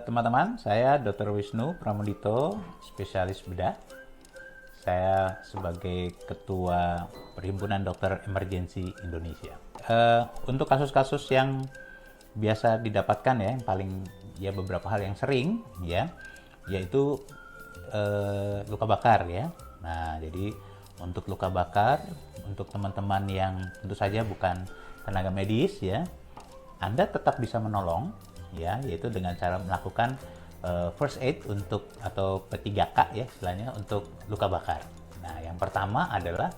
Teman-teman, saya Dr. Wisnu Pramudito, spesialis bedah. Saya sebagai Ketua Perhimpunan Dokter Emergensi Indonesia. Untuk kasus-kasus yang biasa didapatkan ya, yang paling ya beberapa hal yang sering ya, yaitu luka bakar ya. Nah, jadi untuk luka bakar, untuk teman-teman yang tentu saja bukan tenaga medis ya, Anda tetap bisa menolong ya, yaitu dengan cara melakukan first aid untuk atau P3K ya istilahnya untuk luka bakar. Nah, yang pertama adalah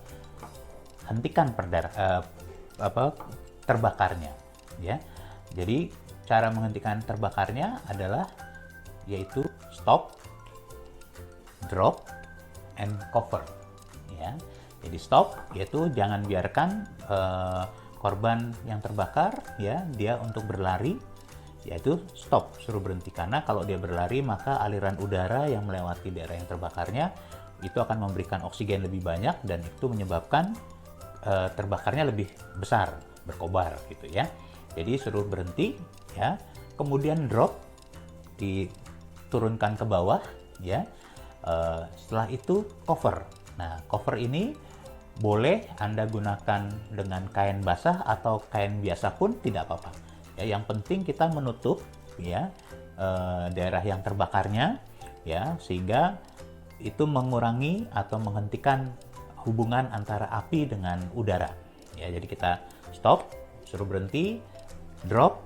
hentikan terbakarnya ya. Jadi cara menghentikan terbakarnya adalah yaitu stop, drop, and cover ya. Jadi stop yaitu jangan biarkan korban yang terbakar ya dia untuk berlari, yaitu stop, suruh berhenti, karena kalau dia berlari maka aliran udara yang melewati daerah yang terbakarnya itu akan memberikan oksigen lebih banyak dan itu menyebabkan terbakarnya lebih besar, berkobar gitu ya. Jadi suruh berhenti ya, kemudian drop, diturunkan ke bawah ya. Setelah itu cover. Nah, cover ini boleh Anda gunakan dengan kain basah atau kain biasa pun tidak apa-apa. Ya, yang penting kita menutup ya daerah yang terbakarnya ya, sehingga itu mengurangi atau menghentikan hubungan antara api dengan udara. Ya, jadi kita stop, suruh berhenti, drop,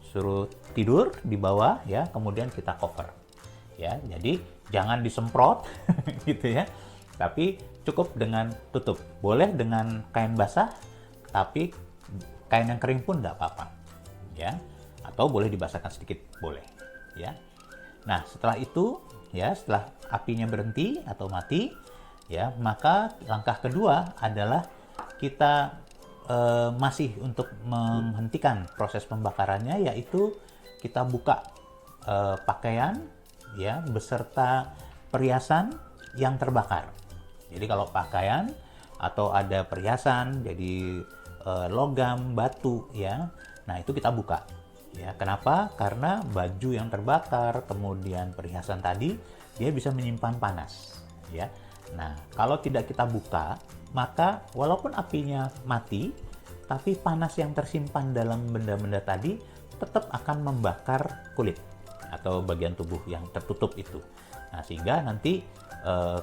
suruh tidur di bawah ya, kemudian kita cover. Ya, jadi jangan disemprot gitu ya. Tapi cukup dengan tutup. Boleh dengan kain basah, tapi kain yang kering pun tidak apa-apa. Ya, atau boleh dibasahkan sedikit, boleh ya. Nah, setelah itu ya, setelah apinya berhenti atau mati ya, maka langkah kedua adalah kita masih untuk menghentikan proses pembakarannya, yaitu kita buka pakaian ya beserta perhiasan yang terbakar. Jadi kalau pakaian atau ada perhiasan jadi logam, batu ya, nah itu kita buka ya. Kenapa? Karena baju yang terbakar kemudian perhiasan tadi dia bisa menyimpan panas ya. Nah, kalau tidak kita buka, maka walaupun apinya mati, tapi panas yang tersimpan dalam benda-benda tadi tetap akan membakar kulit atau bagian tubuh yang tertutup itu. Nah, sehingga nanti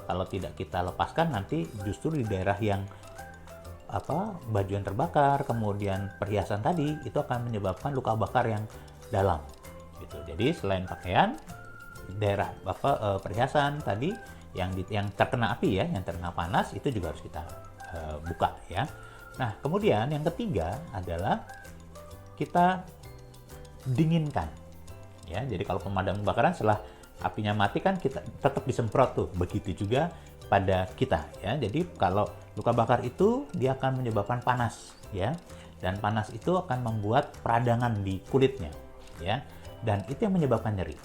kalau tidak kita lepaskan, nanti justru di daerah yang baju yang terbakar, kemudian perhiasan tadi, itu akan menyebabkan luka bakar yang dalam gitu. Jadi selain pakaian, daerah perhiasan tadi yang terkena api ya, yang terkena panas, itu juga harus kita buka ya. Nah, kemudian yang ketiga adalah kita dinginkan ya. Jadi kalau pemadam kebakaran setelah apinya mati kan kita tetap disemprot tuh, begitu juga pada kita ya. Jadi kalau luka bakar itu dia akan menyebabkan panas ya, dan panas itu akan membuat peradangan di kulitnya ya, dan itu yang menyebabkan nyeri.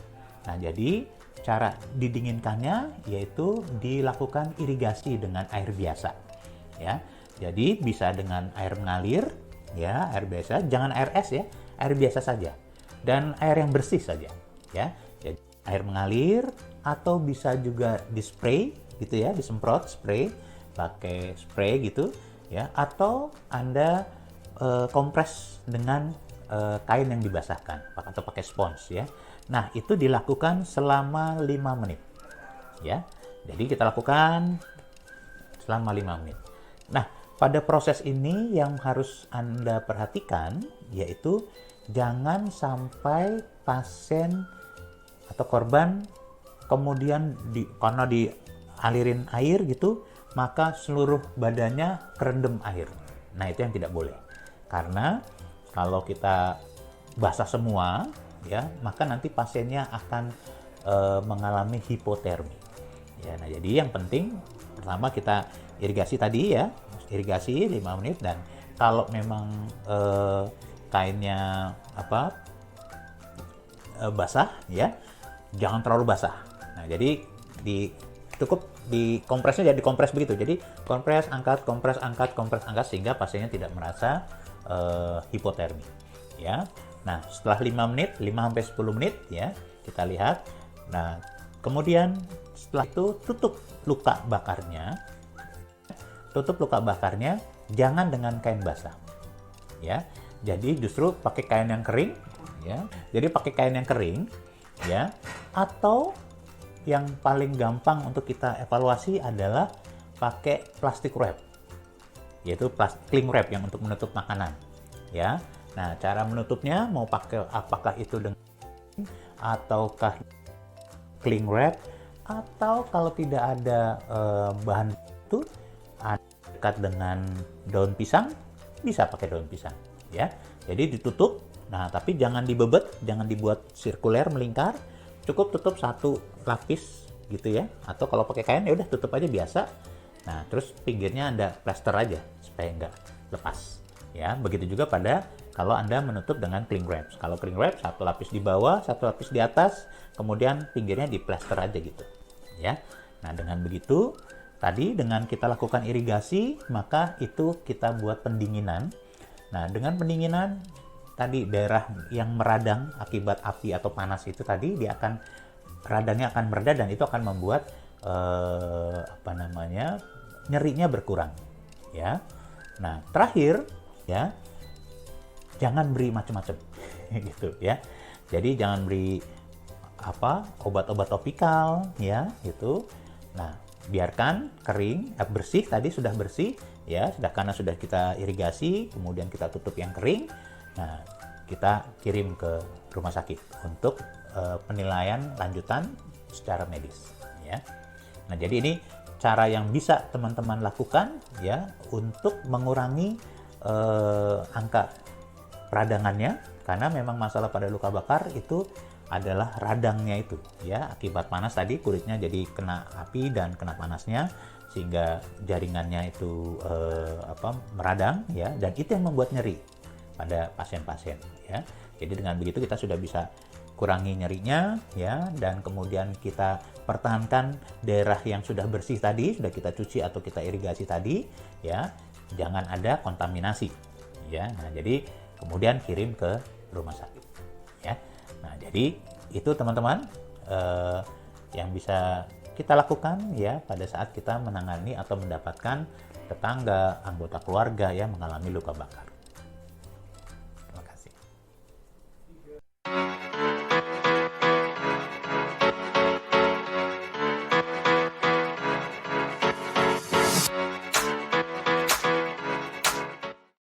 Nah, jadi cara didinginkannya yaitu dilakukan irigasi dengan air biasa ya. Jadi bisa dengan air mengalir ya, air biasa, jangan air es ya, air biasa saja dan air yang bersih saja ya. Jadi air mengalir atau bisa juga di spray gitu ya, disemprot spray, pakai spray gitu ya, atau Anda kompres dengan kain yang dibasahkan atau pakai spons ya. Nah, itu dilakukan selama 5 menit ya. Jadi kita lakukan selama 5 menit. Nah, pada proses ini yang harus Anda perhatikan yaitu jangan sampai pasien atau korban kemudian karena dialirin air gitu, maka seluruh badannya kerendam air. Nah, itu yang tidak boleh. Karena kalau kita basah semua ya, maka nanti pasiennya akan mengalami hipotermi. Ya, nah jadi yang penting pertama kita irigasi tadi ya, irigasi 5 menit, dan kalau memang kainnya basah ya, jangan terlalu basah. Nah, jadi cukup dikompresnya, jadi dikompres begitu. Jadi kompres, angkat, kompres, angkat, kompres, angkat, sehingga pasiennya tidak merasa hipotermi ya. Nah, setelah 5 menit, 5 sampai 10 menit ya, kita lihat. Nah, kemudian setelah itu tutup luka bakarnya. Tutup luka bakarnya jangan dengan kain basah. Ya. Jadi justru pakai kain yang kering, ya. Jadi pakai kain yang kering, ya. Atau yang paling gampang untuk kita evaluasi adalah pakai plastik wrap, yaitu cling wrap yang untuk menutup makanan, ya. Nah, cara menutupnya mau pakai apakah itu dengan ataukah cling wrap, atau kalau tidak ada bahan itu dekat dengan daun pisang, bisa pakai daun pisang, ya. Jadi ditutup, nah tapi jangan dibebet, jangan dibuat sirkuler melingkar, cukup tutup satu lapis gitu ya. Atau kalau pakai kain ya udah tutup aja biasa. Nah, terus pinggirnya Anda plester aja supaya nggak lepas. Ya, begitu juga pada kalau Anda menutup dengan cling wrap. Kalau cling wrap satu lapis di bawah, satu lapis di atas, kemudian pinggirnya di plester aja gitu. Ya. Nah, dengan begitu tadi dengan kita lakukan irigasi, maka itu kita buat pendinginan. Nah, dengan pendinginan tadi daerah yang meradang akibat api atau panas itu tadi dia akan radangnya akan mereda dan itu akan membuat nyerinya berkurang, ya. Nah, terakhir ya, jangan beri macam-macam gitu ya. Jadi jangan beri obat-obat topikal ya gitu. Nah, biarkan kering, bersih tadi sudah bersih ya, karena sudah kita irigasi, kemudian kita tutup yang kering. Nah, kita kirim ke rumah sakit untuk penilaian lanjutan secara medis ya. Nah, jadi ini cara yang bisa teman-teman lakukan ya untuk mengurangi angka peradangannya, karena memang masalah pada luka bakar itu adalah radangnya itu ya, akibat panas tadi kulitnya jadi kena api dan kena panasnya sehingga jaringannya itu meradang ya, dan itu yang membuat nyeri pada pasien-pasien ya. Jadi dengan begitu kita sudah bisa kurangi nyerinya ya, dan kemudian kita pertahankan daerah yang sudah bersih tadi, sudah kita cuci atau kita irigasi tadi ya, jangan ada kontaminasi ya. Nah, jadi kemudian kirim ke rumah sakit ya. Nah, jadi itu teman-teman yang bisa kita lakukan ya pada saat kita menangani atau mendapatkan tetangga, anggota keluarga yang mengalami luka bakar.